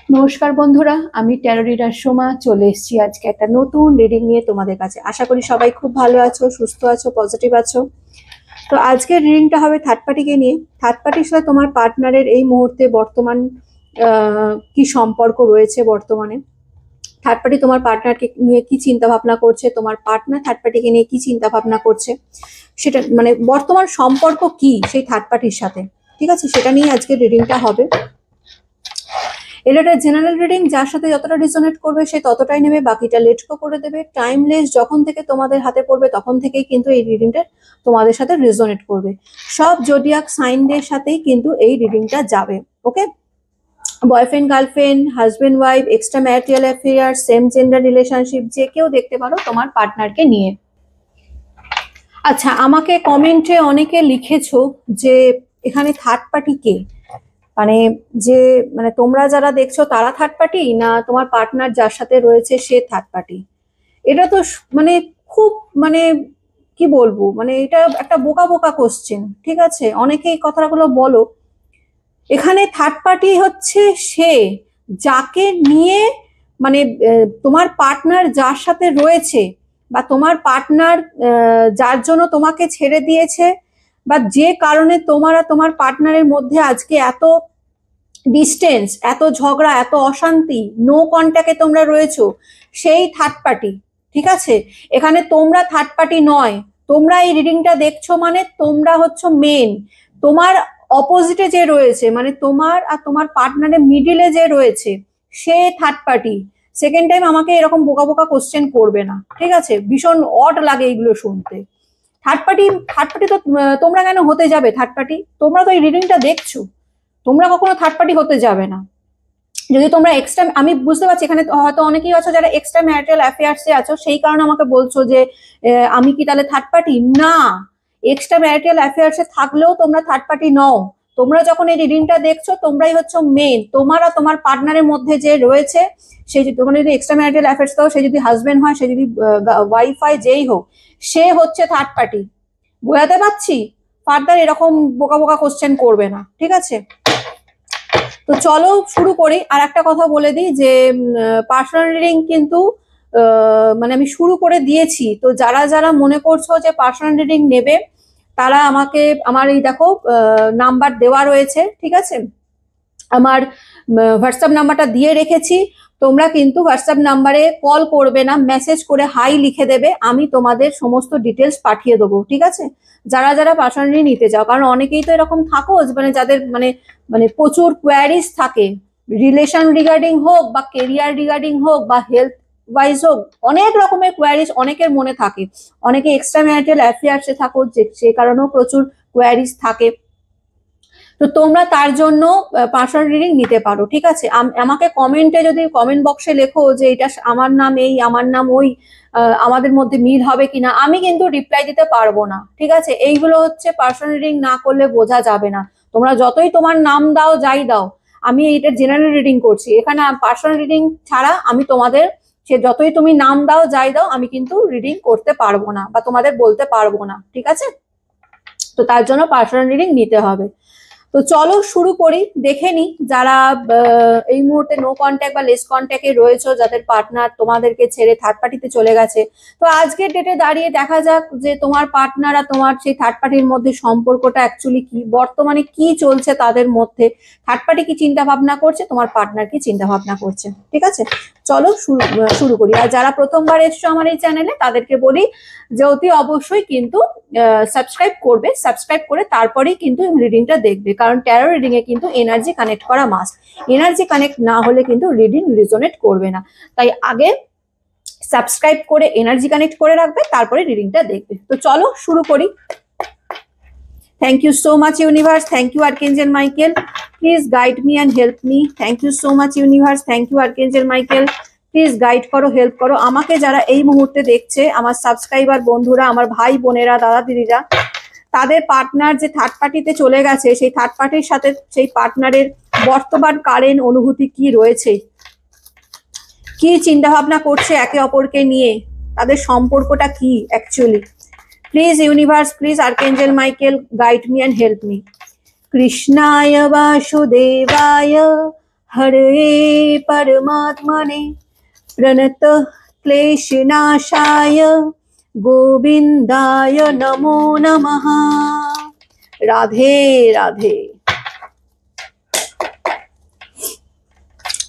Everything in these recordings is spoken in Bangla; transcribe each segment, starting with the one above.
নমস্কার বন্ধুরা, আমি ট্যারো রিডার সোমা চলে এসেছি আজকে একটা নতুন রিডিং নিয়ে তোমাদের কাছে। আশা করি সবাই খুব ভালো আছো, সুস্থ আছো, পজিটিভ আছো। তো আজকের রিডিংটা হবে থার্ড পার্টিকে নিয়ে। থার্ড পার্টির সাথে তোমার পার্টনারের এই মুহূর্তে বর্তমান কি সম্পর্ক রয়েছে। বর্তমানে থার্ড পার্টি তোমার পার্টনারকে নিয়ে কি চিন্তা ভাবনা করছে, তোমার পার্টনার থার্ড পার্টিকে নিয়ে কি চিন্তা ভাবনা করছে, সেটা মানে বর্তমান সম্পর্ক কি সেই থার্ড পার্টির সাথে, ঠিক আছে, সেটা নিয়ে আজকে রিডিংটা হবে। এটা জেনারেল রিডিং, যার সাথে যতটা রিজোনেট করবে সে ততটাই নেবে, বাকিটা লেট গো করে দেবে। টাইমলেস যখন থেকে তোমাদের হাতে পড়বে তখন থেকেই কিন্তু এই রিডিংটা তোমাদের সাথে রিজোনেট করবে। সব জোডিয়াক সাইনদের সাথেই কিন্তু এই রিডিংটা যাবে। Okay, boyfriend, girlfriend, husband wife, extra marital affair, same gender relationship, যে কেউ দেখতে পারো তোমার পার্টনারকে নিয়ে। আচ্ছা, আমাকে কমেন্টে অনেকে লিখেছো যে এখানে থার্ড পার্টি কে, মানে যে মানে তোমরা যারা দেখছো তারা থার্ড পার্টি, না তোমার পার্টনার যার সাথে রয়েছে সে থার্ড পার্টি। এটা তো মানে খুব মানে কি বলবো, মানে এটা একটা বোকা বোকা কোশ্চেন, ঠিক আছে। অনেকেই কথাগুলো বলো। এখানে থার্ড পার্টি হচ্ছে সে যাকে নিয়ে মানে তোমার পার্টনার যার সাথে রয়েছে, বা তোমার পার্টনার যার জন্য তোমাকে ছেড়ে দিয়েছে, বা যে কারণে তোমার আর তোমার পার্টনারের মধ্যে আজকে এত ডিস্টেন্স, এত ঝগড়া, এত অশান্তি, নো কন্ট্যাক্টে তোমরা রয়েছো, সেই থার্ড পার্টি। ঠিক আছে, এখানে তোমরা থার্ড পার্টি নয়। তোমরা এই রিডিংটা দেখছো মানে তোমরা হচ্ছে মেন। তোমার অপোজিটে যে রয়েছে, মানে তোমার আর তোমার পার্টনারের মিডিলে যে রয়েছে, সে থার্ড পার্টি। সেকেন্ড টাইম আমাকে এরকম বোকা বোকা কোশ্চেন করবে না, ঠিক আছে। ভীষণ অড লাগে এইগুলো শুনতে। থার্ড পার্টি তো তোমরা কেন হতে যাবে থার্ড পার্টি? তোমরা তো এই রিডিংটা দেখছো, তোমরা কখনো থার্ড পার্টি হতে যাবে না। যদি তোমরা এক্সট্রা, আমি বুঝতে পারছি এখানে হয়তো অনেকেই আছো যারা এক্সট্রা ম্যারিটাল অ্যাফেয়ার্সে আছো, সেই কারণে আমাকে বলছো যে আমি কি তাহলে থার্ড পার্টি? না, এক্সট্রা ম্যারিটাল অ্যাফেয়ার্সে থাকলেও তোমরা থার্ড পার্টি নও। তোমরা যখন এই রিডিংটা দেখছো তোমরাই হচ্ছে মেন। তোমার আর তোমার পার্টনারের মধ্যে যে রয়েছে, সে যদি তোমার যদি এক্সট্রা ম্যারিটাল অ্যাফেয়ার্স থাকো, সে যদি হাজবেন্ড হয়, সে যদি ওয়াইফ হয়, যেই হোক, সে হচ্ছে থার্ড পার্টি। বোঝাতে পারছি? ফার্দার এরকম বোকা বোকা কোশ্চেন করবে না, ঠিক আছে। তো চলো শুরু করি। আর একটা কথা বলে দিই যে পার্সোনাল রিডিং কিন্তু মানে আমি শুরু করে দিয়েছি। তো যারা যারা মনে করছো যে পার্সোনাল রিডিং নেবে, তারা আমাকে আমার এই দেখো নাম্বার দেওয়া রয়েছে, ঠিক আছে। আমার হোয়াটসঅ্যাপ নাম্বারটা দিয়ে রেখেছি। তোমরা কিন্তু হোয়াটসঅ্যাপ নাম্বারে কল করবে না, মেসেজ করে হাই লিখে দেবে, আমি তোমাদের সমস্ত ডিটেলস পাঠিয়ে দেবো, ঠিক আছে। যারা যারা পার্সোনালি নিতে চাও, কারণ অনেকেই তো এরকম থাকো মানে যাদের মানে মানে প্রচুর কোয়ারিজ থাকে, রিলেশন রিগার্ডিং হোক, বা কেরিয়ার রিগার্ডিং হোক, বা হেলথ ওয়াইজ হোক, অনেক রকমের কোয়ারিজ অনেকের মনে থাকে। অনেকে এক্সট্রা ম্যারিটাল অ্যাফেয়ার্সে থাকো, সে কারণেও প্রচুর কোয়ারিজ থাকে। তো তোমরা তার জন্য পার্সোনাল রিডিং নিতে পারো, ঠিক আছে। আমাকে কমেন্টে যদি কমেন্ট বক্সে লেখো যে এটা আমার নাম এই, আমার নাম ওই, আমাদের মধ্যে মিল হবে কিনা, আমি কিন্তু রিপ্লাই দিতে পারবো না, ঠিক আছে। এইগুলো হচ্ছে পার্সোনাল রিডিং না করলে বোঝা যাবে না। তোমরা যতই তোমার নাম দাও, যাই দাও, আমি এটা জেনারেল রিডিং করছি, এখানে পার্সোনাল রিডিং ছাড়া আমি তোমাদের, সে যতই তুমি নাম দাও, যাই দাও, আমি কিন্তু রিডিং করতে পারবো না বা তোমাদের বলতে পারবো না, ঠিক আছে। তো তার জন্য পার্সোনাল রিডিং নিতে হবে। তো চলো শুরু করি। দেখে নি যারা এই মুহূর্তে নো কন্ট্যাক্ট বা লেস কন্ট্যাক্টে রয়েছে, যাদের পার্টনার তোমাদেরকে ছেড়ে থার্ড পার্টিতে চলে গেছে। তো আজকের ডেটে দাঁড়িয়ে দেখা যাক যে তোমার পার্টনার আর তোমার সেই থার্ড পার্টির মধ্যে সম্পর্কটা অ্যাকচুয়ালি কি, বর্তমানে কি চলছে তাদের মধ্যে। থার্ড পার্টি কি চিন্তা ভাবনা করছে, তোমার পার্টনার কি চিন্তা ভাবনা করছে, ঠিক আছে। চলো শুরু করি। আর যারা প্রথমবার এসছো আমার এই চ্যানেলে, তাদেরকে বলি যে অতি অবশ্যই কিন্তু সাবস্ক্রাইব করবে, সাবস্ক্রাইব করে তারপরেই কিন্তু রিডিংটা দেখবে, কারণ ট্যারো রিডিং এ কিন্তু এনার্জি কানেক্ট করা মাস্ট। এনার্জি কানেক্ট না হলে কিন্তু রিডিং রিজোনেট করবে না। তাই আগে সাবস্ক্রাইব করে এনার্জি কানেক্ট করে রাখবে, তারপরে রিডিংটা দেখবে। তো চলো শুরু করি। Thank you so much universe, thank you archangel Michael, please guide me and help me. Thank you so much universe, thank you archangel Michael, please guide করো, হেল্প করো আমাকে। যারা এই মুহূর্তে দেখছে, আমার সাবস্ক্রাইবার বন্ধুরা, আমার ভাই বোনেরা, দাদা দিদিরা, তাদের পার্টনার যে থার্ড পার্টিতে চলে গেছে, সেই থার্ড পার্টির সাথে সেই পার্টনারের বর্তমান কারেন্ট অনুভূতি কি রয়েছে, কি চিন্তা ভাবনা করছে একে অপরকে নিয়ে, তাদের সম্পর্কটা কি actually. Please universe, please archangel Michael, guide me and help me. কৃষ্ণায় বাসুদেবায় हरे परमात्मने प्रणतः क्लेशनाशाय गोविंदाय नमो नमः। Radhe Radhe.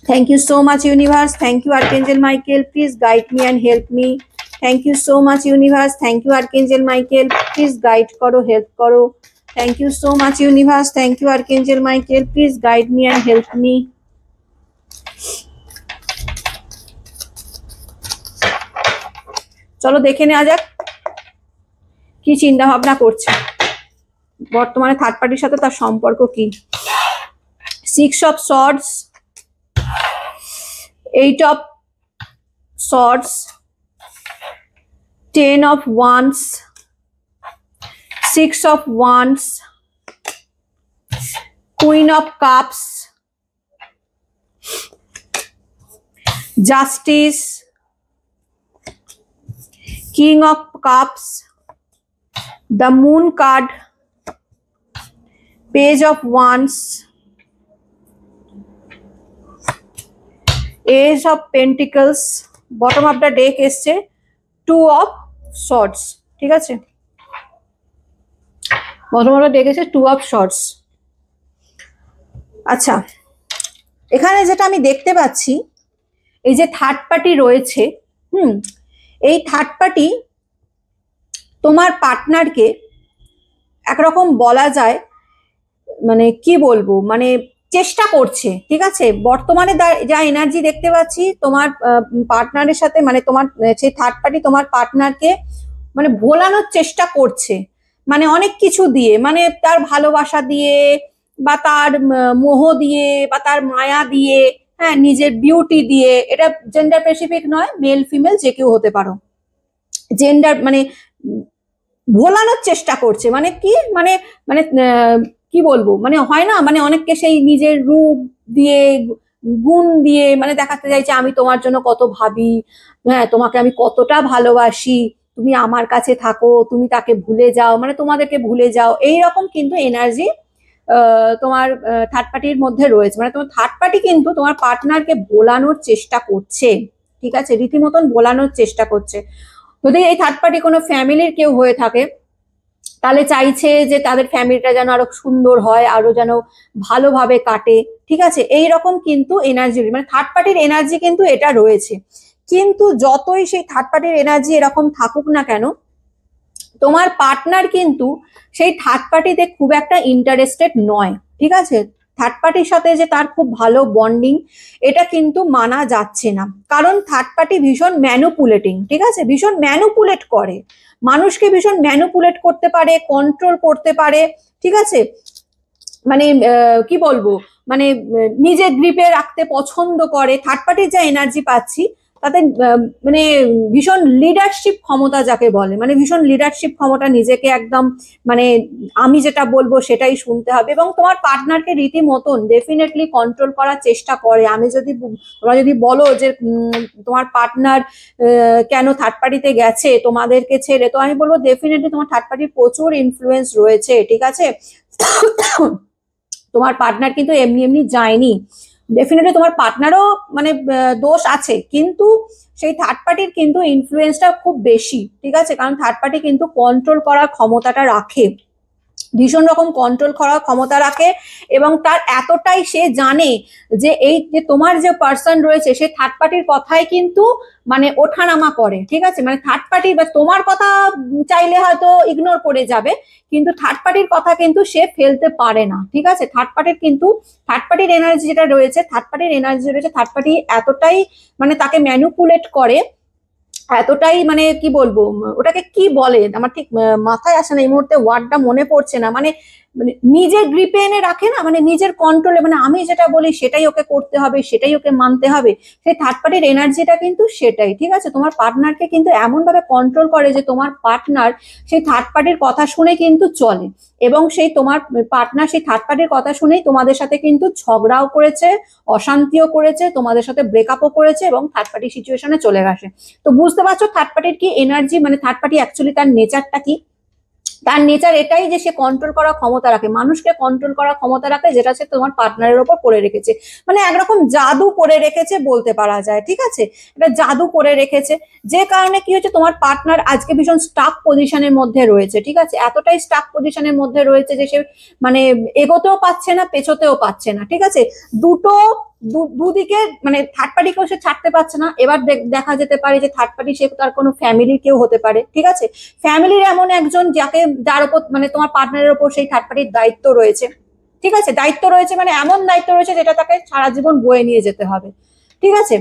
Thank you so much universe. Thank you Archangel Michael. Please guide me and help me. Thank you so much universe. Thank you Archangel Michael. Please guide karo, help karo. Thank you so much universe. Thank you Archangel Michael. Please guide me and help me. চলো দেখে নেওয়া যাক কি চিন্তা ভাবনা করছে বর্তমানে থার্ড পার্টির সাথে, তার সম্পর্ক কি। 6 of swords, 8 of swords, 10 of wands, 6 of wands, Queen of cups, Justice, King of cups, the Moon card, Page of wands, Ace of Pentacles, bottom of the deck এসছে 2 of swords, ঠিক আছে, bottom of the deck এসছে 2 of swords। আচ্ছা, এখানে যেটা আমি দেখতে পাচ্ছি, এই যে থার্ড পার্টি রয়েছে, এই থার্ড পার্টি তোমার পার্টনারকে একরকম বলা যায়, মানে কি বলবো, মানে চেষ্টা করছে, ঠিক আছে। বর্তমানে যা এনার্জি দেখতে পাচ্ছি তোমার পার্টনারের সাথে, মানে তোমার সেই থার্ড পার্টি তোমার পার্টনারকে মানে ভোলানোর চেষ্টা করছে, মানে অনেক কিছু দিয়ে, মানে তার ভালোবাসা দিয়ে বা তার মোহ দিয়ে বা তার মায়া দিয়ে, হ্যাঁ, নিজের বিউটি দিয়ে। এটা জেন্ডার স্পেসিফিক নয়, মেল ফিমেল যে কেউ হতে পারো। জেন্ডার মানে ভোলানোর চেষ্টা করছে, মানে কি, মানে মানে কি বলবো, মানে হয় না, মানে অনেককে সেই নিজের রূপ দিয়ে, গুণ দিয়ে মানে দেখাতে চাইছে আমি তোমার জন্য কত ভাবি, হ্যাঁ, তোমাকে আমি কতটা ভালোবাসি, তুমি আমার কাছে থাকো, তুমি তাকে ভুলে যাও, মানে তোমাদেরকে ভুলে যাও, এইরকম কিন্তু এনার্জি তোমার থার্ড পার্টির মধ্যে রয়েছে। মানে তোমার থার্ড পার্টি কিন্তু তোমার পার্টনারকে ভোলানোর চেষ্টা করছে, ঠিক আছে, রীতিমতন ভোলানোর চেষ্টা করছে। যদি এই থার্ড পার্টি কোনো ফ্যামিলির কেউ হয়ে থাকে, তাহলে চাইছে যে তাদের ফ্যামিলিটা যেন আরো সুন্দর হয়, আরো যেন ভালোভাবে কাটে, ঠিক আছে, এইরকম কিন্তু এনার্জি, মানে থার্ড পার্টির এনার্জি কিন্তু এটা রয়েছে। কিন্তু যতই সেই থার্ড পার্টির এনার্জি এরকম থাকুক না কেন, তোমার পার্টনার কিন্তু সেই থার্ড পার্টিতে খুব একটা ইন্টারেস্টেড নয়, ঠিক আছে। থার্ড পার্টির সাথে যে তার খুব ভালো বন্ডিং, এটা কিন্তু মানা যাচ্ছে না, কারণ থার্ড পার্টি ভীষণ ম্যানুপুলেটিং, ঠিক আছে, ভীষণ ম্যানুপুলেট করে, মানুষকে ভীষণ ম্যানুপুলেট করতে পারে, কন্ট্রোল করতে পারে, ঠিক আছে, মানে কি বলবো, মানে নিজের গ্রিপে রাখতে পছন্দ করে। থার্ড পার্টির যা এনার্জি পাচ্ছি তাতে মানে ভীষণ লিডারশিপ ক্ষমতা যাকে বলে, মানে ভীষণ লিডারশিপ ক্ষমতা, নিজেকে একদম মানে আমি যেটা বলবো সেটাই শুনতে হবে, এবং তোমার পার্টনারকে রীতিমতন ডেফিনেটলি কন্ট্রোল করার চেষ্টা করে। আমি যদি তোমরা যদি বলো যে তোমার পার্টনার কেন থার্ড পার্টিতে গেছে তোমাদেরকে ছেড়ে, তো আমি বলবো ডেফিনেটলি তোমার থার্ড পার্টির প্রচুর ইনফ্লুয়েন্স রয়েছে, ঠিক আছে। তোমার পার্টনার কিন্তু এমনি এমনি যায়নি, ডেফিনেটলি তোমার পার্টনারও মানে দোষ আছে, কিন্তু সেই থার্ড পার্টির কিন্তু ইনফ্লুয়েন্সটা খুব বেশি, ঠিক আছে, কারণ থার্ড পার্টি কিন্তু কন্ট্রোল করার ক্ষমতাটা রাখে, ভীষণ রকম কন্ট্রোল করার ক্ষমতা রাখে, এবং তার এতটাই সে জানে যে এই যে তোমার যে পার্সন রয়েছে সে থার্ড পার্টির কথাই কিন্তু মানে ওঠানামা করে, ঠিক আছে, মানে থার্ড পার্টি বা তোমার কথা চাইলে হয়তো ইগনোর করে যাবে, কিন্তু থার্ড পার্টির কথা কিন্তু সে ফেলতে পারে না, ঠিক আছে। থার্ড পার্টির এনার্জি যেটা রয়েছে, থার্ড পার্টি এতটাই মানে তাকে ম্যানুপুলেট করে, এতটাই মানে কি বলবো, ওটাকে কি বলে আমার ঠিক মাথায় আসে না এই মুহূর্তে, ওয়ার্ডটা মনে পড়ছে না, মানে নিজের গ্রিপে এনে রাখে না, মানে নিজের কন্ট্রোলে, মানে আমি যেটা বলি সেটাই ওকে করতে হবে, সেটাই ওকে মানতে হবে। সেই থার্ড পার্টির এনার্জিটা কিন্তু সেটাই, ঠিক আছে। তোমার পার্টনারকে কিন্তু এমন ভাবে কন্ট্রোল করে যে তোমার পার্টনার সেই থার্ড পার্টির কথা শুনে কিন্তু চলে, এবং সেই তোমার পার্টনার সেই থার্ড পার্টির কথা শুনেই তোমাদের সাথে কিন্তু ঝগড়াও করেছে, অশান্তিও করেছে, তোমাদের সাথে ব্রেকআপও করেছে, এবং থার্ড পার্টি সিচুয়েশনে চলে গেছে। তো বুঝতে পারছো থার্ড পার্টির কি এনার্জি, মানে থার্ড পার্টি অ্যাকচুয়ালি তার নেচারটা কি। তার নেচার এটাই যে সে কন্ট্রোল করার ক্ষমতা রাখে, মানুষকে কন্ট্রোল করার ক্ষমতা রাখে, যেটা সে তোমার পার্টনারের ওপর করে রেখেছে। মানে একরকম জাদু করে রেখেছে বলতে পারা যায়, ঠিক আছে, এটা জাদু করে রেখেছে। যে কারণে কি হচ্ছে, তোমার পার্টনার আজকে ভীষণ স্টাক পজিশনের মধ্যে রয়েছে, ঠিক আছে, এতটাই স্টাক পজিশনের মধ্যে রয়েছে যে সে মানে এগোতেও পাচ্ছে না, পেছোতেও পাচ্ছে না, ঠিক আছে। দুটো দুদিকে মানে থার্ড পার্টিকেও সে ছাড়তে পারছে না। এবার দেখা যেতে পারে যে থার্ড পার্টি সে তার কোনো ফ্যামিলির কেউ হতে পারে, ঠিক আছে, ফ্যামিলির এমন একজন যাকে, যার উপর মানে তোমার পার্টনারের উপর সেই থার্ড পার্টির দায়িত্ব রয়েছে, ঠিক আছে, দায়িত্ব রয়েছে মানে এমন দায়িত্ব রয়েছে যেটা তাকে সারা জীবন বয়ে নিয়ে যেতে হবে, ঠিক আছে।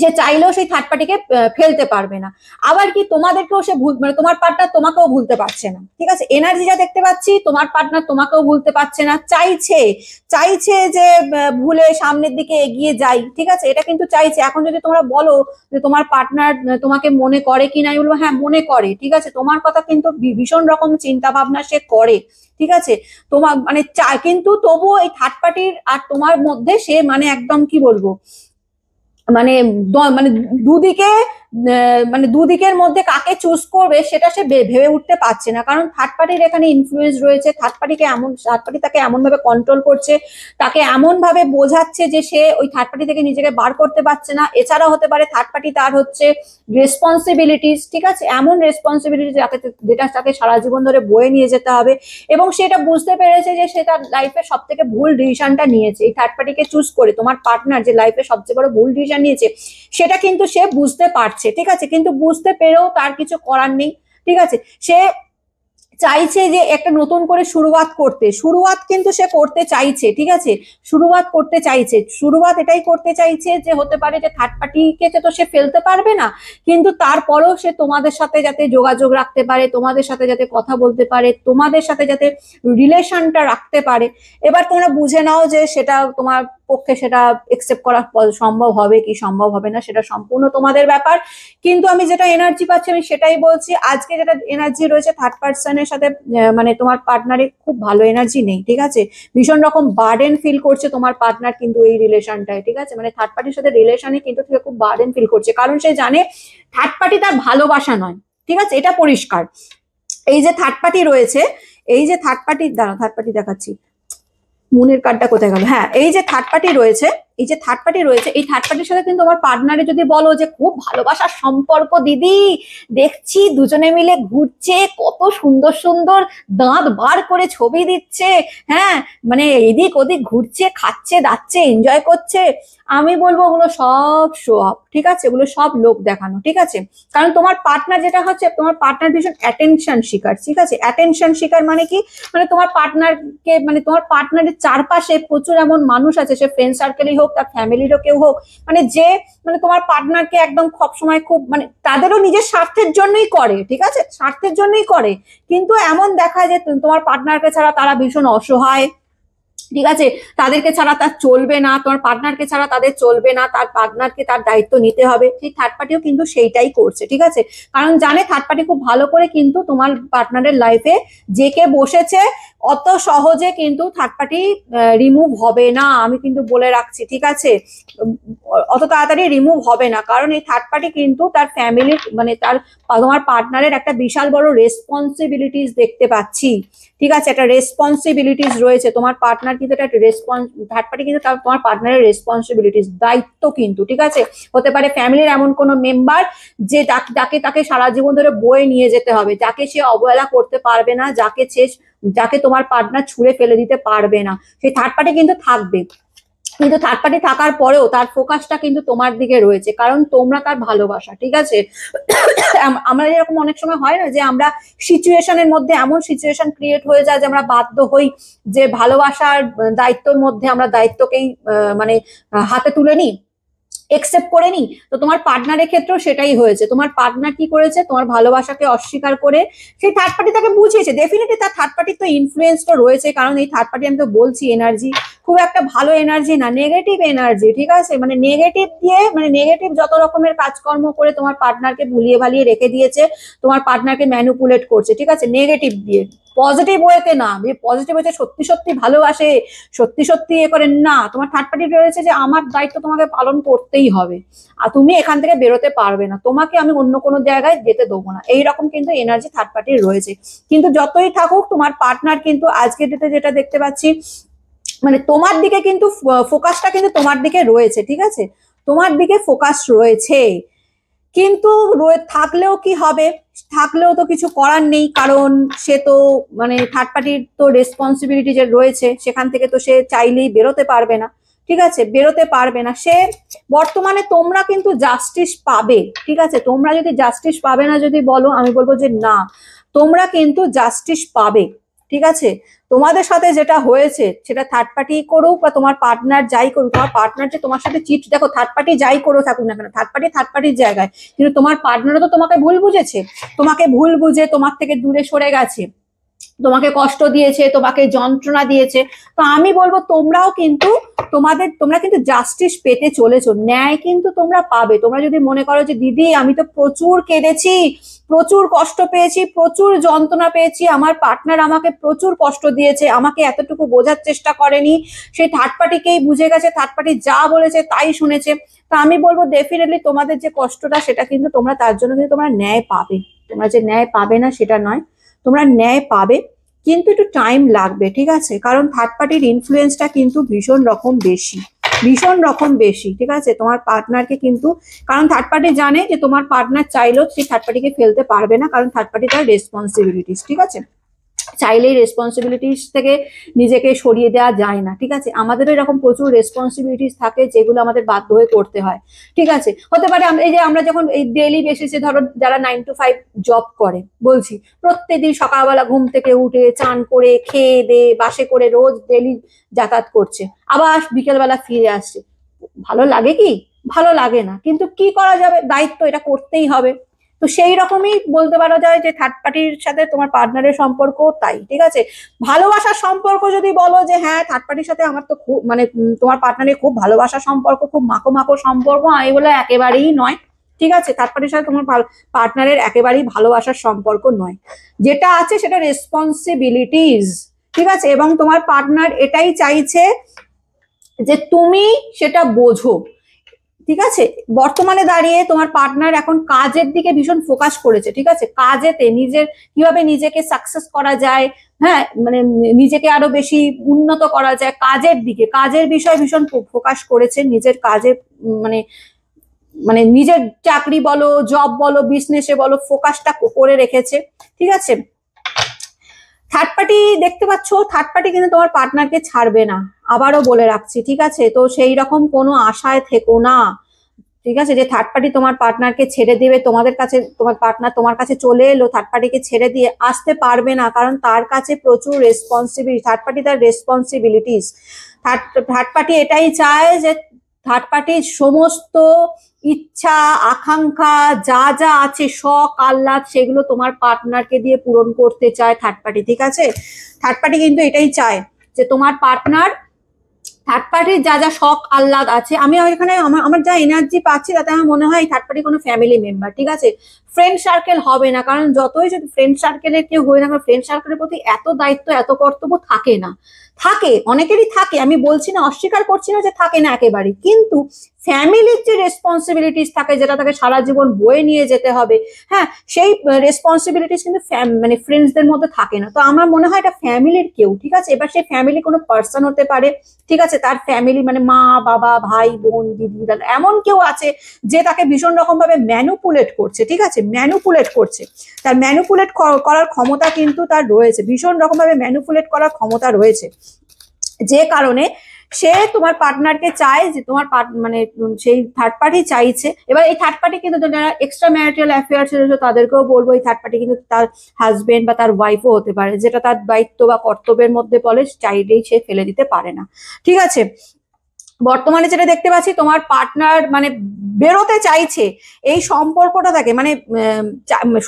সে চাইলেও সেই থার্ড পার্টিকে ফেলতে পারবে না। আবার কি তোমাদেরকেও সে মানে তোমার পার্টনার তোমাকেও ভুলতে পারছে না, ঠিক আছে, এনার্জি যা দেখতে পাচ্ছি তোমার পার্টনার তোমাকেও ভুলতে পারছে না, চাইছে চাইছে যে ভুলে সামনের দিকে এগিয়ে যাই, ঠিক আছে, এটা কিন্তু চাইছে। এখন যদি তোমরা বলো যে তোমার পার্টনার তোমাকে মনে করে কি না, আমি বলবো হ্যাঁ মনে করে, ঠিক আছে, তোমার কথা কিন্তু ভীষণ রকম চিন্তা ভাবনা সে করে, ঠিক আছে, তোমার মানে কিন্তু তবুও এই থার্ড পার্টির আর তোমার মধ্যে সে মানে একদম কি বলবো, মানে মানে দুদিকে মানে দুদিকের মধ্যে কাকে চুজ করবে সেটা সে ভেবে উঠতে পারছে না। কারণ থার্ড পার্টির এখানে ইনফ্লুয়েন্স রয়েছে, থার্ড পার্টি তাকে এমন ভাবে কন্ট্রোল করছে, তাকে এমন ভাবে বোঝাচ্ছে যে সে ওই থার্ড পার্টি থেকে নিজেকে বার করতে পারছে না। এছাড়া হতে পারে থার্ড পার্টি তার হচ্ছে রেসপন্সিবিলিটিস, ঠিক আছে, এমন রেসপন্সিবিলিটি যেটা তাকে সারা জীবন ধরে বয়ে নিয়ে যেতে হবে, এবং সেটা বুঝতে পেরেছে যে সে তার লাইফের সব থেকে ভুল ডিসিশনটা নিয়েছে এই থার্ড পার্টিকে চুজ করে। তোমার পার্টনার যে লাইফের সবচেয়ে বড় ভুল ডিসিশন নিয়েছে সেটা কিন্তু সে বুঝতে পারছে, ঠিক আছে, কিন্তু বুঝতে পেরেও তার কিছু করার নেই, ঠিক আছে। সে চাইছে যে একটা নতুন করে শুরুয়াত কিন্তু সে করতে চাইছে, ঠিক আছে, শুরুয়াত করতে চাইছে, শুরুয়াত এটাই করতে চাইছে যে হতে পারে যে থার্ড পার্টিকে তো সে ফেলতে পারবে না, কিন্তু তারপরেও সে তোমাদের সাথে যাতে যোগাযোগ রাখতে পারে, তোমাদের সাথে যাতে কথা বলতে পারে, তোমাদের সাথে যাতে রিলেশনটা রাখতে পারে। এবার তোমরা বুঝে নাও যে সেটা তোমার পক্ষে সেটা একসেপ্ট করা সম্ভব হবে কি সম্ভব হবে না, সেটা সম্পূর্ণ তোমাদের ব্যাপার। কিন্তু আমি যেটা এনার্জি পাচ্ছি আমি সেটাই বলছি, আজকে যেটা এনার্জি রয়েছে থার্ড পার্সনের সাথে মানে তোমার পার্টনারের খুব ভালো এনার্জি নেই, ঠিক আছে, ভীষণ রকম বার্ডেন ফিল করছে তোমার পার্টনার কিন্তু এই রিলেশনটায়, ঠিক আছে, মানে থার্ড পার্টির সাথে রিলেশনে কিন্তু খুব বার্ডেন ফিল করছে, কারণ সে জানে থার্ড পার্টি তার ভালোবাসা নয়, ঠিক আছে, এটা পরিষ্কার। এই যে থার্ড পার্টি রয়েছে, এই যে থার্ড পার্টি, দাঁড়া থার্ড পার্টি দেখাচ্ছি, মুনের কার্ডটা কোথায় গেল, হ্যাঁ এই যে থার্ড পার্টি রয়েছে, এই যে থার্ড পার্টি রয়েছে, এই থার্ড পার্টির সাথে কিন্তু আমার পার্টনারে যদি বলো যে খুব ভালোবাসার সম্পর্ক দিদি, দেখছি দুজনে মিলে ঘুরছে, কত সুন্দর সুন্দর দাঁত বার করে ছবি দিচ্ছে, হ্যাঁ মানে এদিক ওদিক ঘুরছে, খাচ্ছে দাচ্ছে, এনজয় করছে, আমি বলবো ওগুলো সব শো অফ, ঠিক আছে, ওগুলো সব লোক দেখানো, ঠিক আছে। কারণ তোমার পার্টনার যেটা হচ্ছে, তোমার পার্টনার ভীষণ অ্যাটেনশন শিকার, ঠিক আছে, অ্যাটেনশন শিকার মানে কি, মানে তোমার পার্টনারকে মানে তোমার পার্টনারের চারপাশে প্রচুর এমন মানুষ আছে, সে ফ্রেন্ড সার্কেলই হোক তার ফ্যামিলিরও কেউ হোক, মানে যে মানে তোমার পার্টনারকে একদম সবসময় খুব মানে তাদেরও নিজের স্বার্থের জন্যই করে, ঠিক আছে, স্বার্থের জন্যই করে, কিন্তু এমন দেখায় যে তোমার পার্টনারকে ছাড়া তারা ভীষণ অসহায়, ঠিক আছে, তাদেরকে ছাড়া তার চলবে না, তোমার পার্টনারকে ছাড়া তাদের চলবে না, তার পার্টনারকে তার দায়িত্ব নিতে হবে। সেই থার্ড পার্টিও কিন্তু সেইটাই করছে, ঠিক আছে, কারণ জানে থার্ড পার্টি খুব ভালো করে কিন্তু তোমার পার্টনারের লাইফে যে কে বসেছে অত সহজে কিন্তু থার্ড পার্টি রিমুভ হবে না, আমি কিন্তু বলে রাখছি, ঠিক আছে, অত তাড়াতাড়ি রিমুভ হবে না, কারণ এই থার্ড পার্টি কিন্তু তার ফ্যামিলির মানে তার তোমার পার্টনারের একটা বিশাল বড় রেসপন্সিবিলিটিস দেখতে পাচ্ছি, ঠিক আছে, একটা রেসপন্সিবিলিটিস রয়েছে তোমার পার্টনার কিন্তু একটা থার্ড পার্টি কিন্তু তোমার পার্টনারের রেসপন্সিবিলিটিস দায়িত্ব কিন্তু, ঠিক আছে, হতে পারে ফ্যামিলির এমন কোনো মেম্বার যে তাকে সারা জীবন ধরে বয়ে নিয়ে যেতে হবে, যাকে সে অবহেলা করতে পারবে না, যাকে তোমার পার্টনার ছুঁড়ে ফেলে দিতে পারবে না, সেই থার্ড পার্টি কিন্তু থাকবে। কিন্তু থার্ড পার্টি থাকার পরেও তার ফোকাসটা কিন্তু তোমার দিকে রয়েছে, কারণ তোমরা তার ভালোবাসা, ঠিক আছে। আমরা এরকম অনেক সময় হয় না যে আমরা সিচুয়েশনের মধ্যে এমন সিচুয়েশন ক্রিয়েট হয়ে যায় যে আমরা বাধ্য হই যে ভালোবাসার দায়িত্বের মধ্যে আমরা দায়িত্বকেই মানে হাতে তুলে নিই, একসেপ্ট করে নি। তো তোমার পার্টনারের ক্ষেত্রেও সেটাই হয়েছে, তোমার পার্টনার কি করেছে, তোমার ভালোবাসাকে অস্বীকার করে সেই থার্ড পার্টি তাকে বুঝিয়েছে, ডেফিনেটলি তার থার্ড পার্টির তো ইনফ্লুয়েন্স তো রয়েছে, কারণ এই থার্ড পার্টি আমি তো বলছি এনার্জি খুব একটা ভালো এনার্জি না, নেগেটিভ এনার্জি, ঠিক আছে, মানে নেগেটিভ দিয়ে মানে নেগেটিভ যত রকমের কাজকর্ম করে তোমার পার্টনারকে ভুলিয়ে ভালিয়ে রেখে দিয়েছে, তোমার পার্টনারকে ম্যানুপুলেট করছে, ঠিক আছে, নেগেটিভ দিয়ে, পজিটিভ ওয়েতে না, পজিটিভ ওয়েতে সত্যি সত্যি ভালোবাসে, সত্যি সত্যি এ করে না, তোমার থার্ড পার্টি রয়েছে যে আমার দায়িত্ব তোমাকে পালন করতেই হবে, আর তুমি এখান থেকে বেরোতে পারবে না, তোমাকে আমি অন্য কোনো জায়গায় যেতে দেবো না, এইরকম কিন্তু এনার্জি থার্ড পার্টির রয়েছে। কিন্তু যতই থাকুক তোমার পার্টনার কিন্তু আজকের ডেটে যেটা দেখতে পাচ্ছি, মানে তোমার দিকে কিন্তু ফোকাসটা কিন্তু তোমার দিকে রয়েছে, ঠিক আছে, তোমার দিকে ফোকাস রয়েছে। কিন্তু থাকলেও কি হবে, থাকলেও তো কিছু করার নেই, কারণ সে তো মানে থার্ড পার্টির তো রেসপন্সিবিলিটি যে রয়েছে সেখান থেকে তো সে চাইলেই বেরোতে পারবে না, ঠিক আছে, বেরোতে পারবে না সে। বর্তমানে তোমরা কিন্তু জাস্টিস পাবে, ঠিক আছে, তোমরা যদি জাস্টিস পাবে না যদি বলো, আমি বলবো যে না, তোমরা কিন্তু জাস্টিস পাবে, ঠিক আছে। তোমাদের সাথে যেটা হয়েছে সেটা থার্ড পার্টি করুক বা তোমার পার্টনার যাই করুক, তোমার পার্টনার যে তোমার সাথে চিট, দেখো থার্ড পার্টি যাই করো থাকুক না কেন, থার্ড পার্টির জায়গায়, কিন্তু তোমার পার্টনারও তো তোমাকে ভুল বুঝেছে, তোমাকে ভুল বুঝে তোমার থেকে দূরে সরে গেছে, তোমাকে কষ্ট দিয়েছে, তোমাকে যন্ত্রণা দিয়েছে। তো আমি বলবো তোমরাও কিন্তু তোমরা কিন্তু জাস্টিস পেতে চলেছো, ন্যায় কিন্তু তোমরা পাবে। তোমরা যদি মনে করো যে দিদি আমি তো প্রচুর কেঁদেছি, প্রচুর কষ্ট পেয়েছি, প্রচুর যন্ত্রণা পেয়েছি, আমার পার্টনার আমাকে প্রচুর কষ্ট দিয়েছে, আমাকে এতটুকু বোঝার চেষ্টা করেনি, সেই থার্ড পার্টিকেই বুঝে গেছে, থার্ড পার্টি যা বলেছে তাই শুনেছে, তো আমি বলবো ডেফিনেটলি তোমাদের যে কষ্টটা সেটা কিন্তু তোমরা তার জন্য কিন্তু তোমরা ন্যায় পাবে। তোমরা যে ন্যায় পাবে না সেটা নয়, তোমরা ন্যায় পাবে, কিন্তু একটু টাইম লাগবে, ঠিক আছে, কারণ থার্ড পার্টির ইনফ্লুয়েন্সটা কিন্তু ভীষণ রকম বেশি, ভীষণ রকম বেশি, ঠিক আছে, তোমার পার্টনারকে কিন্তু, কারণ থার্ড পার্টি জানে যে তোমার পার্টনার চাইলেও সেই থার্ড পার্টিকে ফেলতে পারবে না, কারণ থার্ড পার্টি তার রেসপন্সিবিলিটিস, ঠিক আছে, চাইলেই রেসপন্সিবিলিটিস থেকে নিজেকে সরিয়ে দেওয়া যায় না, ঠিক আছে, আমাদেরও এরকম প্রচুর রেসপন্সিবিলিটিস থাকে যেগুলো আমাদের বাধ্য হয়ে করতে হয়, ঠিক আছে। হতে পারে এই যে আমরা যখন এই ডেইলি বেসিসে ধরো যারা 9 to 5 জব করে, বলছি প্রত্যেকদিন সকালবেলা ঘুম থেকে উঠে চান করে খেয়ে দিয়ে বাসে করে রোজ ডেইলি যাতায়াত করছে, আবার বিকেলবেলা ফিরে আসছে, ভালো লাগে কি? ভালো লাগে না, কিন্তু কি করা যাবে, দায়িত্ব, এটা করতেই হবে। তো সেই রকমই বলতে পারা যায় যে থার্ড পার্টির সাথে তোমার পার্টনারের সম্পর্ক তাই, ঠিক আছে। ভালোবাসার সম্পর্ক যদি বলো যে হ্যাঁ থার্ড পার্টির সাথে আমার তো খুব মানে তোমার পার্টনারের খুব ভালোবাসার সম্পর্ক, খুব মাখো মাখো সম্পর্ক, আমি বলে একেবারেই নয়, ঠিক আছে, থার্ড পার্টির সাথে তোমার পার্টনারের একেবারেই ভালোবাসার সম্পর্ক নয়, যেটা আছে সেটা রেসপন্সিবিলিটিস, ঠিক আছে, এবং তোমার পার্টনার এটাই চাইছে যে তুমি সেটা বোঝো, ঠিক আছে। বর্তমানে দাঁড়িয়ে তোমার পার্টনার এখন কাজের দিকে ভীষণ ফোকাস করেছে, ঠিক আছে, কাজেতে নিজের কিভাবে নিজেকে সাকসেস করা যায়, হ্যাঁ মানে নিজেকে আরো বেশি উন্নত করা যায়, কাজের দিকে, কাজের বিষয় ভীষণ ফোকাস করেছে, নিজের কাজে মানে মানে নিজের চাকরি বলো, জব বলো, বিজনেসে বলো, ফোকাসটা করে রেখেছে, ঠিক আছে। থার্ড পার্টি দেখতে পাচ্ছ, থার্ড পার্টি কিন্তু তোমার পার্টনারকে ছাড়বে না, আবারও বলে রাখছি, ঠিক আছে, তো সেই রকম কোনো আশায় থেকো না, ঠিক আছে, যে থার্ড পার্টি তোমার পার্টনারকে ছেড়ে দিবে, তোমাদের কাছে তোমার পার্টনার তোমার কাছে চলে এলো, থার্ড পার্টিকে ছেড়ে দিয়ে আসতে পারবে না, কারণ তার কাছে প্রচুর রেসপন্সিবিলিটি, থার্ড পার্টি তার রেসপন্সিবিলিটিস, থার্ড পার্টি এটাই চায় যে থার্ড পার্টির সমস্ত ইচ্ছা আকাঙ্ক্ষা যা যা আছে শখ আহ্লাদ সেগুলো তোমার পার্টনারকে দিয়ে পূরণ করতে চায় থার্ড পার্টি, ঠিক আছে। থার্ড পার্টি কিন্তু এটাই চায় যে তোমার পার্টনার, থার্ড পার্টির যা যা শখ আহ্লাদ আছে, আমি এখানে আমার যা এনার্জি পাচ্ছি তাতে আমার মনে হয় থার্ড পার্টি কোনো ফ্যামিলি মেম্বার, ঠিক আছে, ফ্রেন্ড সার্কেল হবে না, কারণ যতই যদি ফ্রেন্ড সার্কেলের কেউ হয়ে না, ফ্রেন্ড সার্কেলের প্রতি এত দায়িত্ব এত কর্তব্য থাকে না, থাকে অনেকেরই থাকে, আমি বলছি না, অস্বীকার করছি না যে থাকে না একেবারে, কিন্তু ফ্যামিলির যে রেসপন্সিবিলিটিস থাকে যেটা তাকে সারা জীবন বয়ে নিয়ে যেতে হবে, হ্যাঁ সেই রেসপন্সিবিলিটিস কিন্তু মানে ফ্রেন্ডসদের মধ্যে থাকে না, তো আমার মনে হয় এটা ফ্যামিলির কেউ, ঠিক আছে, এবার সেই ফ্যামিলি কোনো পার্সন হতে পারে, ঠিক আছে, তার ফ্যামিলি মানে মা বাবা ভাই বোন দিদি দাদা এমন কেউ আছে যে তাকে ভীষণ রকম ভাবে ম্যানুপুলেট করছে, ঠিক আছে, ম্যানুপুলেট করছে, তার ম্যানুপুলেট করার ক্ষমতা কিন্তু তার রয়েছে, ভীষণ রকম ভাবে ম্যানুপুলেট করার ক্ষমতা রয়েছে, যে কারণে সে তোমার পার্টনারকে চায় যে তোমার মানে সেই থার্ড পার্টি চাইছে। এবার এই থার্ড পার্টি কিন্তু যারা এক্সট্রা ম্যারিটাল অ্যাফেয়ার্স রয়েছে তাদেরকেও বলবো এই থার্ড পার্টি কিন্তু তার হাজবেন্ড বা তার ওয়াইফও হতে পারে, যেটা তার দায়িত্ব বা কর্তব্যের মধ্যে পড়ে, চাইলেই সে ফেলে দিতে পারে না, ঠিক আছে। বর্তমানে যেটা দেখতে পাচ্ছি তোমার পার্টনার মানে বেরোতে চাইছে এই সম্পর্কটা থেকে, মানে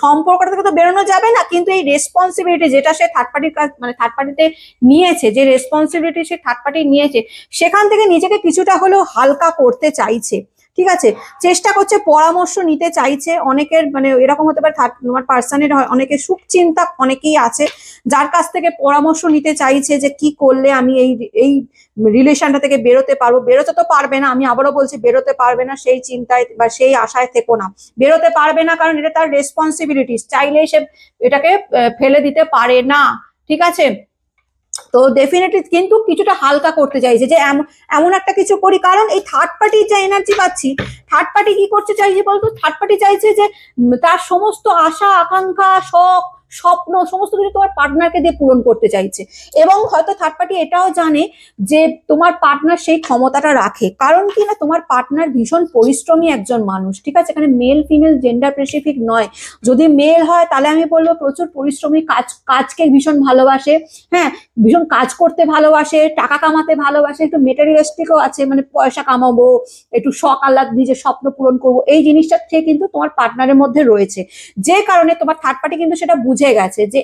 সম্পর্কটা থেকে তো বেরোনো যাবে না, কিন্তু এই রেসপন্সিবিলিটি যেটা সে থার্ড পার্টির কাজ মানে থার্ড পার্টিতে নিয়েছে, যে রেসপন্সিবিলিটি সে থার্ড পার্টি নিয়েছে সেখান থেকে নিজেকে কিছুটা হলেও হালকা করতে চাইছে, ঠিক আছে, চেষ্টা করছে, পরামর্শ নিতে চাইছে। অনেকের মানে এরকম হতে পারে তোমার পার্সনের অনেকের সুখ চিন্তা অনেকেই আছে যার কাছ থেকে পরামর্শ নিতে চাইছে যে কি করলে আমি এই এই রিলেশনটা থেকে বেরোতে পারবো। বেরোতে তো পারবে না, আমি আবারও বলছি বেরোতে পারবে না, সেই চিন্তায় বা সেই আশায় থেকো না। বেরোতে পারবে না কারণ এটা তার রেসপন্সিবিলিটিস, চাইলেই সে এটাকে ফেলে দিতে পারে না, ঠিক আছে। তো ডেফিনেটলি কিন্তু কিছুটা হালকা করতে চাইছে যে এমন একটা কিছু করি, কারণ এই থার্ড পার্টির যে এনার্জি পাচ্ছি, থার্ড পার্টি কি করতে চাইছে বলতো, থার্ড পার্টি চাইছে যে তার সমস্ত আশা আকাঙ্ক্ষা শখ স্বপ্ন সমস্ত কিছু তোমার পার্টনারকে দিয়ে পূরণ করতে চাইছে। এবং হয়তো থার্ড পার্টি এটাও জানে যে তোমার পার্টনার সেই ক্ষমতাটা রাখে, কারণ কি না তোমার পার্টনার ভীষণ পরিশ্রমী একজন মানুষ, ঠিক আছে। এখানে মেল ফিমেল জেন্ডার স্পেসিফিক নয়, যদি মেল হয় তাহলে আমি বলবো প্রচুর পরিশ্রমী, কাজকে ভীষণ ভালোবাসে, হ্যাঁ ভীষণ কাজ করতে ভালোবাসে, টাকা কামাতে ভালোবাসে, একটু মেটেরিয়ালিস্টিকও আছে, মানে পয়সা কামাবো, একটু শখ আহ্লাদ, নিজের স্বপ্ন পূরণ করবো, এই জিনিসটা থেকে কিন্তু তোমার পার্টনারের মধ্যে রয়েছে। যে কারণে তোমার থার্ড পার্টি কিন্তু সেটা বুঝে গেছে যে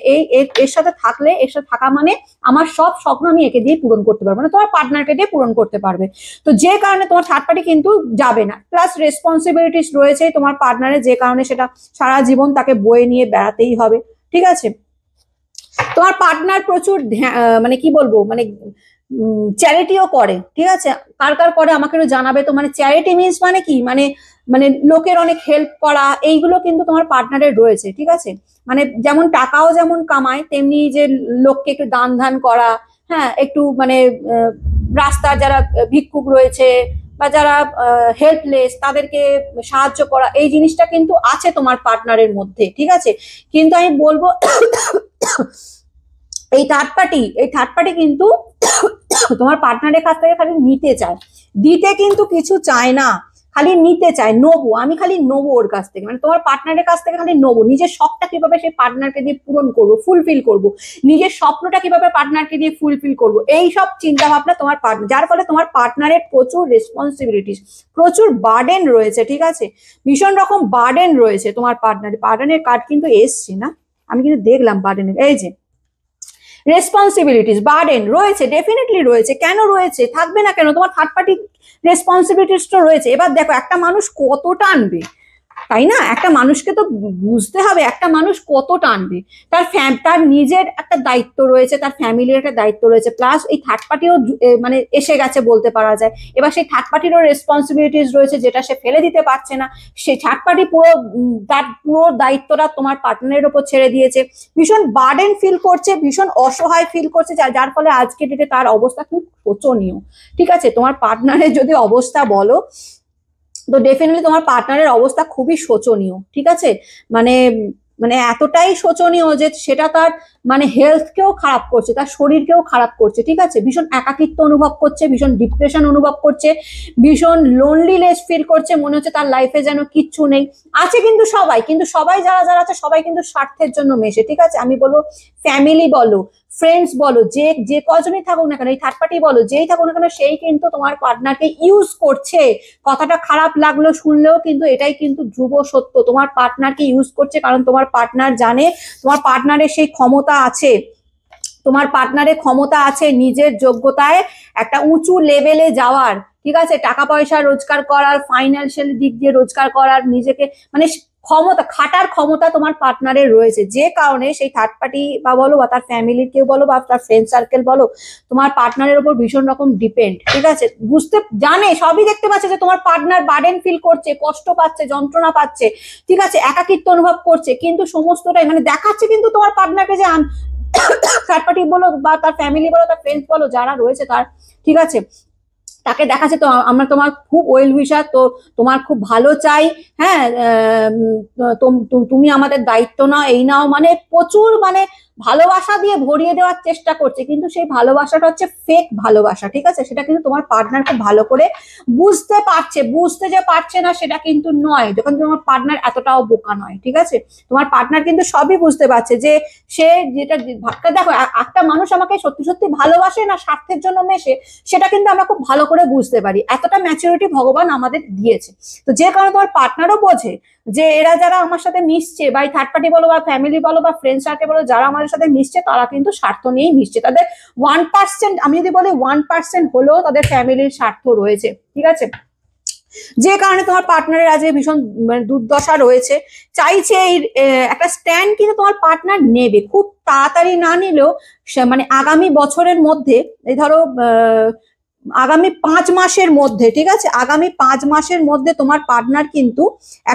এর সাথে থাকলে, এর সাথে থাকা মানে আমার সব স্বপ্ন আমি একে দিয়ে পূরণ করতে পারবো, মানে তোমার পার্টনারকে দিয়ে পূরণ করতে পারবে। তো যে কারণে তোমার থার্ড পার্টি কিন্তু যাবে না। প্লাস রেসপন্সিবিলিটিস রয়েছে তোমার পার্টনারের, যে কারণে সেটা সারা জীবন তাকে বয়ে নিয়ে বেড়াতেই হবে, ঠিক আছে। তোমার পার্টনার প্রচুর মানে কি বলবো, মানে চ্যারিটিও করে, ঠিক আছে। কার কার করে আমাকে একটু জানাবে তো। মানে চ্যারিটি মিনস মানে কি, মানে মানে লোকের অনেক হেল্প করা, এইগুলো কিন্তু তোমার পার্টনারের রয়েছে, ঠিক আছে। মানে যেমন টাকাও যেমন কামায়, তেমনি যে লোককে একটু দান ধান করা, হ্যাঁ একটু মানে রাস্তার যারা ভিক্ষুক রয়েছে বা যারা হেল্পলেস তাদেরকে সাহায্য করা, এই জিনিসটা কিন্তু আছে তোমার পার্টনারের মধ্যে, ঠিক আছে। কিন্তু আমি বলবো এই থার্ড পার্টি কিন্তু তোমার পার্টনারের কাছ থেকে খালি নিতে চায়, দিতে কিন্তু কিছু চায় না, খালি নিতে চায়, নোবো, আমি খালি নোবো ওর কাছ থেকে, মানে তোমার পার্টনারের কাছ থেকে খালি নোবো। নিজের শখটা কিভাবে সেই পার্টনারকে দিয়ে পূরণ করবো, ফুলফিল করবো, নিজের স্বপ্নটা কিভাবে পার্টনারকে দিয়ে ফুলফিল করবো, এই সব চিন্তা ভাবনা তোমার পার্টনার, যার ফলে তোমার পার্টনারের প্রচুর রেসপন্সিবিলিটিস, প্রচুর বার্ডেন রয়েছে, ঠিক আছে। ভীষণ রকম বার্ডেন রয়েছে তোমার পার্টনারের কার্ড কিন্তু এসছে না, আমি কিন্তু দেখলাম বার্ডেনের, এই যে রেসপন্সিবিলিটিস বার্ডেন রয়েছে, ডেফিনেটলি রয়েছে। কেন রয়েছে, থাকবে না কেন, তোমার থার্ড পার্টি রেসপন্সিবিলিটিস তো রয়েছে। এবার দেখো একটা মানুষ কত টানবে, তাই না, একটা মানুষকে তো বুঝতে হবে একটা মানুষ কত টানবে। তার নিজের একটা দায়িত্ব রয়েছে, তার ফ্যামিলির একটা দায়িত্ব রয়েছে, প্লাস এই থার্ড পার্টিও মানে এসে গেছে বলতে পারা যায়। এবার সেই থার্ড পার্টিরও রেসপন্সিবিলিটিস রয়েছে যেটা সে ফেলে দিতে পারছে না। সেই থার্ড পার্টি তার পুরো দায়িত্বটা তোমার পার্টনারের উপর ছেড়ে দিয়েছে, ভীষণ বার্ডেন ফিল করছে, ভীষণ অসহায় ফিল করছে, যার ফলে আজকে ডেটে তার অবস্থা খুব শোচনীয়, ঠিক আছে। তোমার পার্টনারের যদি অবস্থা বলো তো ডেফিনেটলি তোমার পার্টনারের অবস্থা খুবই শোচনীয়, ঠিক আছে। মানে মানে এতটাই শোচনীয় যে সেটা তার মানে হেলথকেও খারাপ করছে, তার শরীরকেও খারাপ করছে, ঠিক আছে। ভীষণ একাকিত্ব অনুভব করছে, ভীষণ ডিপ্রেশন অনুভব করছে, ভীষণ লোনলিনেস ফিল করছে, মনে হচ্ছে তার লাইফে যেন কিচ্ছু নেই। আছে কিন্তু সবাই যারা যারা আছে সবাই কিন্তু স্বার্থের জন্য মেশে, ঠিক আছে। আমি বলবো ফ্যামিলি বলো, ফ্রেন্ডস বলো, যে কজনই থাকুক না কেন, এই থার্ড পার্টি বলো, যেই থাকুক না কেন, সেই কিন্তু তোমার পার্টনারকে ইউজ করছে। কথাটা খারাপ লাগলো শুনলেও কিন্তু এটাই কিন্তু ধ্রুব সত্য, তোমার পার্টনারকে ইউজ করছে, কারণ তোমার পার্টনার জানে তোমার পার্টনারের সেই ক্ষমতা আছে, তোমার পার্টনারের ক্ষমতা আছে নিজের যোগ্যতায় একটা উঁচু লেভেলে যাওয়ার, ঠিক আছে, টাকা পয়সা রোজগার করার, ফাইন্যান্সিয়াল দিক দিয়ে রোজগার করার, নিজেকে মানে ক্ষমতা খাটার ক্ষমতা তোমার পার্টনারের রয়েছে। যে কারণে সেই থার্ড পার্টি বা বলো বা তার ফ্যামিলির কেউ বলো বা তার ফ্রেন্ড সার্কেল বলো, তোমার পার্টনারের উপর ভীষণ রকম ডিপেন্ড, ঠিক আছে। বুঝতে জানে, সবই দেখতে পাচ্ছে যে তোমার পার্টনার বার্ডেন ফিল করছে, কষ্ট পাচ্ছে, যন্ত্রণা পাচ্ছে, ঠিক আছে, একাকিত্ব অনুভব করছে, কিন্তু সমস্তটাই মানে দেখাচ্ছে কিন্তু তোমার পার্টনারকে যে থার্ড পার্টি বলো বা তার ফ্যামিলি বলো, তার ফ্রেন্ডস বলো, যারা রয়েছে তার, ঠিক আছে, তাকে দেখাচ্ছে তো আমরা তোমার খুব ওয়েল উইশার, তো তোমার খুব ভালো চাই, হ্যাঁ তুমি আমাদের দায়িত্ব নাও, এই নাও, মানে প্রচুর মানে ভালোবাসা দিয়ে ভরিয়ে দেওয়ার চেষ্টা করছে, কিন্তু সেই ভালোবাসাটা হচ্ছে ফেক ভালোবাসা, ঠিক আছে। সেটা কিন্তু তোমার পার্টনার খুব ভালো করে বুঝতে পারছে, বুঝতে যে পারছে না সেটা কিন্তু নয়, যখন তোমার পার্টনার এতটাও বোকা নয়, ঠিক আছে। তোমার পার্টনার কিন্তু সবই বুঝতে পারছে যে সে যেটা দেখো, একটা মানুষ আমাকে সত্যি সত্যি ভালোবাসে না স্বার্থের জন্য মেশে, সেটা কিন্তু আমরা খুব ভালো করে বুঝতে পারি, এতটা ম্যাচুরিটি ভগবান আমাদের দিয়েছে। তো যে কারণে তোমার পার্টনারও বোঝে যে এরা যারা আমার সাথে মিশছে, বা থার্ড পার্টি বলো বা ফ্যামিলি বলো বা ফ্রেন্ড সার্কেল বলো, যারা আমাদের সাথে মিশছে তারা কিন্তু স্বার্থ নিয়েই মিশছে। তাদের 1%, আমি যদি বলি 1% হলেও তাদের ফ্যামিলির স্বার্থ রয়েছে, ঠিক আছে। যে কারণে তোমার পার্টনারের আজকে ভীষণ দুর্দশা রয়েছে, চাইছে এই একটা স্ট্যান্ড কিন্তু তোমার পার্টনার নেবে, খুব তাড়াতাড়ি না নিলেও আগামী বছরের মধ্যে, এই ধরো আগামী 5 মাসের মধ্যে, ঠিক আছে, আগামী 5 মাসের মধ্যে তোমার পার্টনার কিন্তু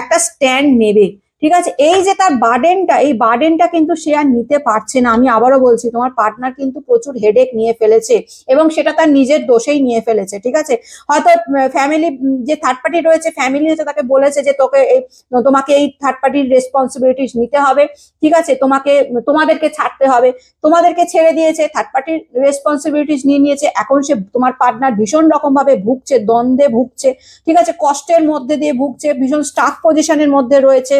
একটা স্ট্যান্ড নেবে, ঠিক আছে। এই যে তার বার্ডেনটা, এই বার্ডেনটা কিন্তু সে আর নিতে পারছে না। আমি আবারও বলছি, তোমার পার্টনার কিন্তু প্রচুর হেডেক নিয়ে ফেলেছে এবং সেটা তার নিজের দোষেই নিয়ে ফেলেছে, ঠিক আছে। হয়তো ফ্যামিলি, যে থার্ড পার্টি রয়েছে, ফ্যামিলি হয়তো তাকে বলেছে যে তোমাকে এই থার্ড পার্টির রেসপন্সিবিলিটিস নিতে হবে, ঠিক আছে, তোমাদেরকে ছাড়তে হবে, তোমাদেরকে ছেড়ে দিয়েছে, থার্ড পার্টির রেসপন্সিবিলিটিস নিয়ে নিয়েছে। এখন সে, তোমার পার্টনার ভীষণ রকম ভাবে ভুগছে, দ্বন্দ্বে ভুগছে, ঠিক আছে, কষ্টের মধ্যে দিয়ে ভুগছে, ভীষণ স্টাক পজিশনের মধ্যে রয়েছে,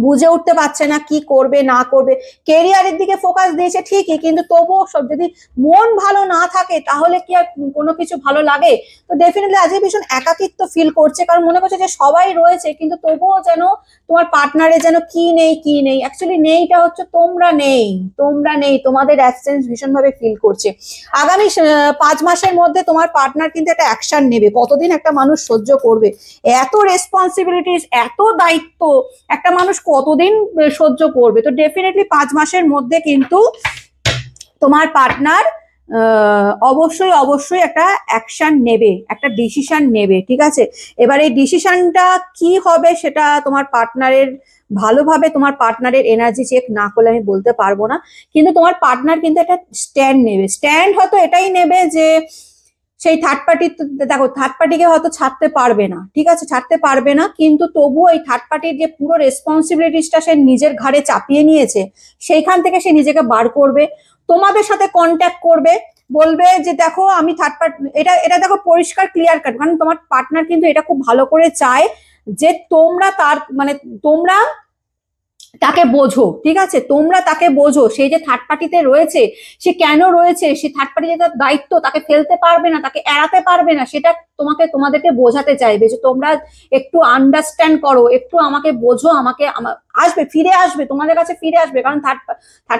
বুঝে উঠতে পারছে না কি করবে না করবে। কেরিয়ারের দিকে ফোকাস দিয়েছে ঠিকই, কিন্তু তবুও সব যদি মন ভালো না থাকে তাহলে কি আর কোনো কিছু ভালো লাগে? তো ডেফিনেটলি আজকে ভীষণ একাকিত্ব ফিল করছে, কারণ মনে করছে যে সবাই রয়েছে কিন্তু তবুও যেন তোমার পার্টনারে যেন কি নেই কি নেই। অ্যাকচুয়ালি নেইটা হচ্ছে তোমরা নেই, তোমাদের অ্যাবসেন্স ভীষণভাবে ফিল করছে। আগামী 5 মাসের মধ্যে তোমার পার্টনার কিন্তু একটা অ্যাকশন নেবে। কতদিন একটা মানুষ সহ্য করবে? এত রেসপন্সিবিলিটিস, এত দায়িত্ব একটা মানুষ কতদিন সহ্য করবে? তো ডেফিনেটলি 5 মাসের মধ্যে কিন্তু তোমার পার্টনার অবশ্যই একটা অ্যাকশন নেবে, একটা ডিসিশন নেবে, ঠিক আছে। এবার এই ডিসিশনটা কি হবে সেটা তোমার পার্টনারের, ভালোভাবে তোমার পার্টনারের এনার্জি চেক না করলে আমি বলতে পারবো না, কিন্তু তোমার পার্টনার কিন্তু একটা স্ট্যান্ড নেবে। স্ট্যান্ড হয়তো এটাই নেবে যে সেই থার্ড পার্টি, দেখো থার্ড পার্টিকে হয়তো ছাড়তে পারবে না, ঠিক আছে, ছাড়তে পারবে না, কিন্তু তবুও এই থার্ড পার্টির যে পুরো রেসপন্সিবিলিটিসটা সে নিজের ঘাড়ে চাপিয়ে নিয়েছে, সেইখান থেকে সে নিজেকে বার করবে, তোমাদের সাথে কন্ট্যাক্ট করবে, বলবে যে দেখো আমি থার্ড পার্টি, এটা দেখো পরিষ্কার ক্লিয়ার কাট, কারণ তোমার পার্টনার কিন্তু এটা খুব ভালো করে চায় যে তোমরা তোমরা তাকে বোঝো, ঠিক আছে, তোমরা তাকে বোঝো। সেই যে থার্ড পার্টিতে রয়েছে, সে কেন রয়েছে, সে থার্ড পার্টি যে তার দায়িত্ব, তাকে ফেলতে পারবে না, তাকে এড়াতে পারবে না, সেটা তোমাদেরকে বোঝাতে চাইবে যে তোমরা একটু আন্ডারস্ট্যান্ড করো, একটু আমাকে বোঝো, আসবে, ফিরে আসবে, তোমাদের কাছে ফিরে আসবে, কারণ থার্ড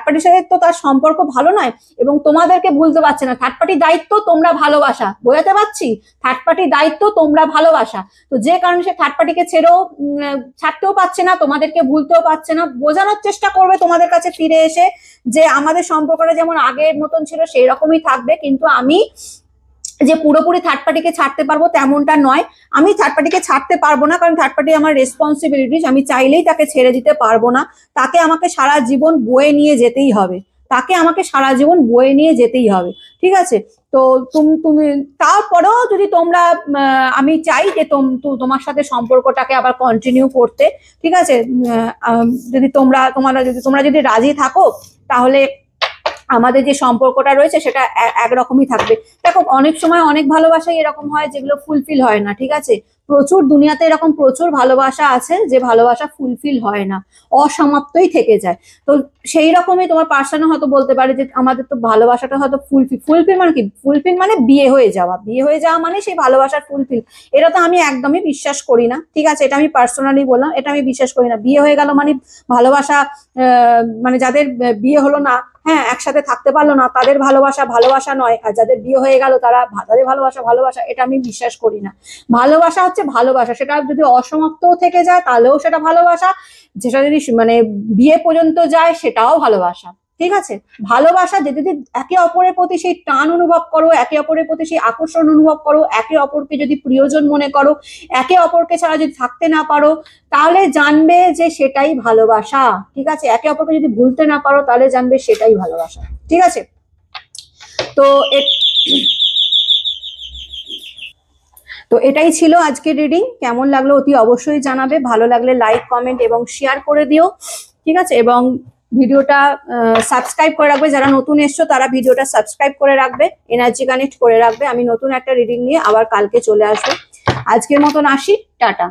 পার্টির সাথে তো তার সম্পর্ক ভালো নয় এবং তোমাদেরকে ভুলতে পারছে না। থার্ড পার্টির দায়িত্ব তোমরা ভালোবাসা, বোঝাতে পারছি, থার্ড পার্টির দায়িত্ব তোমরা ভালোবাসা। তো যে কারণে সে থার্ড পার্টিকে ছাড়তেও পারছে না, তোমাদেরকে ভুলতেও পারছে না, বোঝানোর চেষ্টা করবে তোমাদের কাছে ফিরে এসে যে আমাদের সম্পর্কটা যেমন আগের মতন ছিল সেই রকমই থাকবে, কিন্তু আমি যে পুরোপুরি থার্ড পার্টিকে ছাড়তে পারবো তেমনটা নয়। আমি থার্ড পার্টিকে ছাড়তে পারবো না, কারণ থার্ড পার্টি আমার রেসপন্সিবিলিটিস, আমি চাইলেই তাকে ছেড়ে দিতে পারবো না, তাকে আমাকে সারা জীবন বয়ে নিয়ে যেতেই হবে, ঠিক আছে। তো তুমি তারপরেও যদি তোমরা, আমি চাই যে তোমার সাথে সম্পর্কটাকে আবার কন্টিনিউ করতে, ঠিক আছে, যদি তোমরা যদি রাজি থাকো তাহলে আমাদের যে সম্পর্কটা রয়েছে সেটা একরকমই থাকবে। দেখো অনেক সময় অনেক ভালোবাসাই এরকম হয় যেগুলো ফুলফিল হয় না, ঠিক আছে, প্রচুর দুনিয়াতে এরকম প্রচুর ভালোবাসা আছে যে ভালোবাসা ফুলফিল হয় না, অসমাপ্তই থেকে যায়। তো সেই রকমই তোমার পার্সনও হয়তো বলতে পারে যে আমাদের তো ভালোবাসাটা হয়তো ফুলফিল মানে কি, ফুলফিল মানে বিয়ে হয়ে যাওয়া মানে সেই ভালোবাসার ফুলফিল, এটা তো আমি একদমই বিশ্বাস করি না, ঠিক আছে, এটা আমি পার্সোনালি বললাম, এটা আমি বিশ্বাস করি না। বিয়ে হয়ে গেল মানে ভালোবাসা, মানে যাদের বিয়ে হলো না, হ্যাঁ, একসাথে থাকতে পারলো না, তাদের ভালোবাসা নয়, আর যাদের বিয়ে হয়ে গেল তাদের ভালোবাসা, এটা আমি বিশ্বাস করি না। ভালোবাসা হচ্ছে ভালোবাসা, সেটা যদি অসমাপ্তও থেকে যায় তাহলেও সেটা ভালোবাসা, যেটা যদি বিয়ে পর্যন্ত যায় সেটাও ভালোবাসা, ঠিক আছে। ভালোবাসা যদি একে অপরের প্রতি সেই টান অনুভব করো, একে অপরের প্রতি সেই আকর্ষণ অনুভব করো, একে অপরকে যদি প্রিয়জন মনে করো, একে অপরকে ছাড়া যদি থাকতে না পারো, তাহলে জানবে যে সেটাই ভালোবাসা, ঠিক আছে। একে অপরকে যদি ভুলতে না পারো তাহলে জানবে সেটাই ভালোবাসা, ঠিক আছে। তো এটাই ছিল আজকের রিডিং। কেমন লাগলো অতি অবশ্যই জানাবে, ভালো লাগলে লাইক, কমেন্ট এবং শেয়ার করে দিও, ঠিক আছে। এবং ভিডিওটা সাবস্ক্রাইব করে রাখবে, যারা নতুন এসছো তারা ভিডিওটা সাবস্ক্রাইব করে রাখবে, এনার্জি কানেক্ট করে রাখবে। আমি নতুন একটা রিডিং নিয়ে আবার কালকে চলে আসবো। আজকের মতন আসি, টাটা।